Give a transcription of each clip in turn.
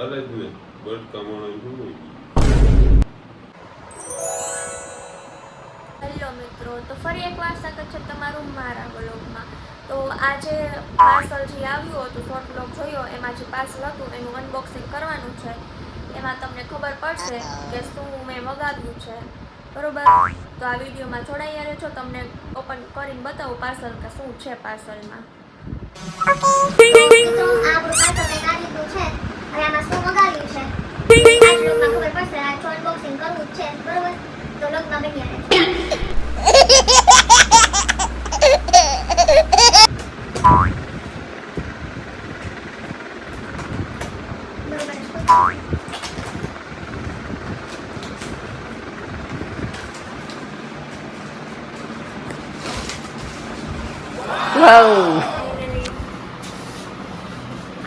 અરે જ ને બટ કમાવાનું શું હોય. હેલો મિત્રો, તો ફરી એકવાર સ્વાગત છે તમારું મારા વ્લોગમાં. તો આજે પાર્સલ જે આવ્યું હતું, શોર્ટ વ્લોગ જોયો, એમાં જે પાર્સલ હતું એનું અનબોક્સિંગ કરવાનું છે. એમાં તમને ખબર પડશે કે શું મેં મગાવ્યું છે, બરોબર? તો આ વિડીયોમાં જોડાઈ રહેજો, તમને ઓપન કરીને બતાવું પાર્સલ કે શું છે પાર્સલમાં. મિત્રો આ આપણું પાર્સલ કંઈક આ રીતનું છે અને આમાં શું મગાવ્યું છે આ વ્લોગમાં ખબર પડશે. આ અનબોક્સિંગ કરવું જ છે, બરોબર? તો વ્લોગમાં બન્યા રહેજો.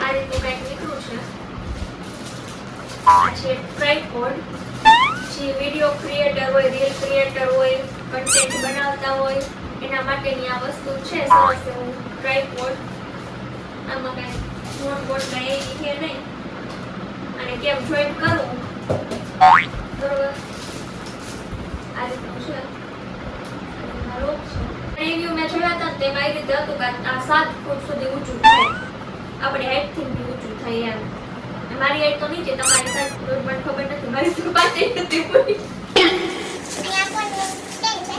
આ રીતનું કંઈક નીકળ્યું છે. આ છે ટ્રાયપોડ. જે વિડીયો ક્રિએટર હોય, રીલ ક્રિએટર હોય, કન્ટેન્ટ બનાવતા હોય એના માટેની આ વસ્તુ છે. સરસ એવું ટ્રાયપોડ. આમાં કંઈ નોટબોર્ડ કંઈ એવી છે નહીં. અને કેમ જોઈન્ટ કરું, બરોબર? આ રીતનું છે. રિવ્યુ મેં જોયા હતા તેમાં એ રીતે હતું કે આ 7 ફૂટ સુધી ઊંચું થાય, આપણે હાઈટથી બી ઊંચું થાય એમ. મારી હાઈટ તો નીચે, તમારી 7 ફૂટ મને ખબર નથી, મારી તો 5 નથી પૂરી. અહીંયા ફોનનું સ્ટેન્ડ છે.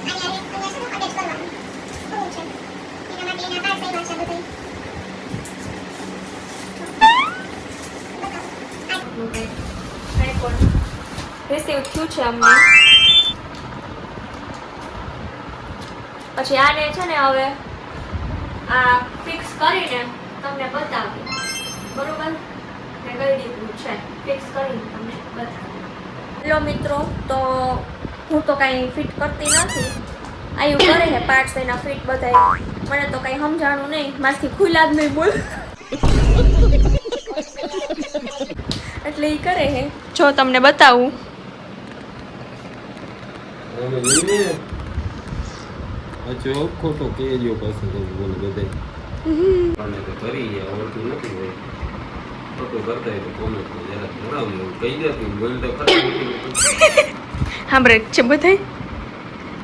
અહીંયા તમને શું અટેચ કરવાનું શું છે એના માટે એના પાર્ટ આવ્યા છે બધું. ટ્રાયપોડ રિસીવ થયું છે અમને. પછી આને છે ને હવે આ ફિક્સ કરીને તમને બતાવી, બરોબર? મેં કઈ રીતનું છે ફિક્સ કરીને તમને બતાવી. હેલો મિત્રો, તો હું તો કાંઈ ફિટ કરતી નથી. આયુ કરે છે પાર્ટ્સ એના ફિટ બધાય. મને તો કાંઈ સમજાણું નહીં, મારથી ખુલ્લા જ નહીં બોલ. એટલે એ કરે છે. જો તમને બતાવું. અમે લઈને અચો ખોટો કેજો પાછો તો બોલ બધાય. અને તો કરી ગયા આવડતું નથી હોય. ખોટું કરતા હોય તો કોમેન્ટમાં જરા જણાવજો. કહી દે તું બોલ તો ખરા. સાંભળે છે બધાય.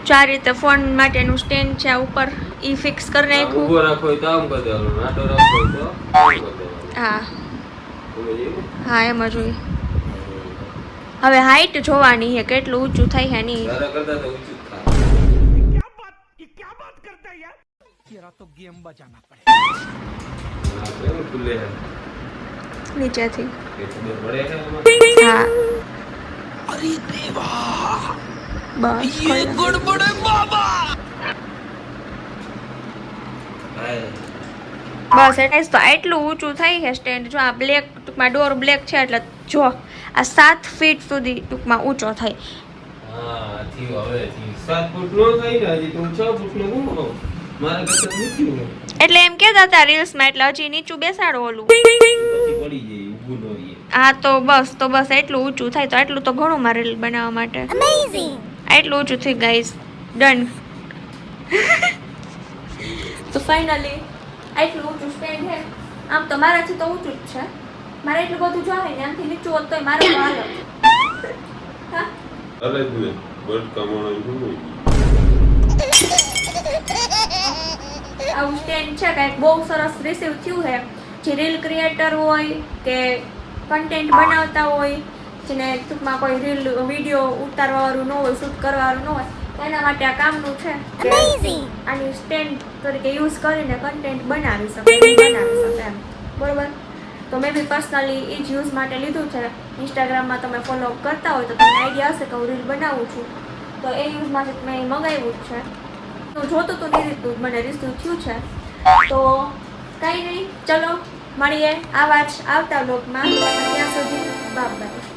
જો આ રીતે ફોન માટેનું સ્ટેન્ડ છે આ ઉપર, ઈ ફિક્સ કરી નાખ્યું. ઉભો રાખો હોય તો આમ કરી દેવાનું, આટો રાખો હોય તો આમ કરી દેવાનું. હા સમજ્યું? હા, એમ જ હોય. હવે હાઈટ જોવાની છે, કેટલું ઊંચું થાય છે નહીં. તારા કરતા તો ઊંચું જ થાય. क्या बात करता है यार, तेरा तो गेम बजाना पड़ेगा. આ કેવું ખુલે છે? નીચેથી. કે ખબર પડે છે એમાં? હા, अरे देवा, બસ ये गड़बड़ है बाबा. હા. બસ એટલે તો આટલું ઊંચું થાય છે સ્ટેન્ડ. જો આ બ્લેક ટૂંકમાં ડોર બ્લેક છે, એટલે જો આ 7 ફીટ સુધી ટૂંકમાં ઊંચો થાય. હા, થયું હવે થયું. 7 ફૂટ નો થાય ને, હજી તું 6 ફૂટ નો હું કહું. મારા કરતા નીચું ને. એટલે એમ કહેતા હતા રીલ્સમાં, એટલે હજી નીચું બેસાડો ઓલું. પછી પડી જાય, ઊભું ન રહીએ. હા, તો બસ એટલું ઊંચું થાય. તો આટલું તો ઘણું મારે રીલ બનાવવા માટે. આટલું ઊંચું થઈ ગાઈસ. ડન. તો ફાઇનલી આટલું ઊંચું સ્ટેન્ડ છે. આમ તો મારાથી તો ઊંચું જ છે. મારે એટલું બધું જોવે ને, આમથી નીચું હોત તોય મારે તો હાલત. હા, અરે જ ને બટ કમાવાનું શું હોય. આવું સ્ટેન્ડ છે કંઈક બહુ સરસ રિસીવ થયું છે. જે રીલ ક્રિએટર હોય કે કન્ટેન્ટ બનાવતા હોય, જેને ટૂંકમાં કોઈ રીલ વિડીયો ઉતારવાવાળું ન હોય, શૂટ કરવાવાળું ન હોય, એના માટે આ કામનું છે. આની સ્ટેન્ડ તરીકે યુઝ કરીને કન્ટેન્ટ બનાવી શકે એમ, બરોબર? તો મેં બી પર્સનલી એ જ યુઝ માટે લીધું છે. ઇન્સ્ટાગ્રામમાં તમે ફોલો કરતા હોય તો તમને આઈડિયા હશે કે હું રીલ બનાવું છું, તો એ યુઝ માટે મેં મંગાવ્યું જ છે. તો જોતું તો નહીં રીતનું મને રિસીવ થયું છે. તો કંઈ નહીં, ચલો મળીએ આવા જ આવતા વ્લોગમાં. ત્યાં સુધી બાય બાય.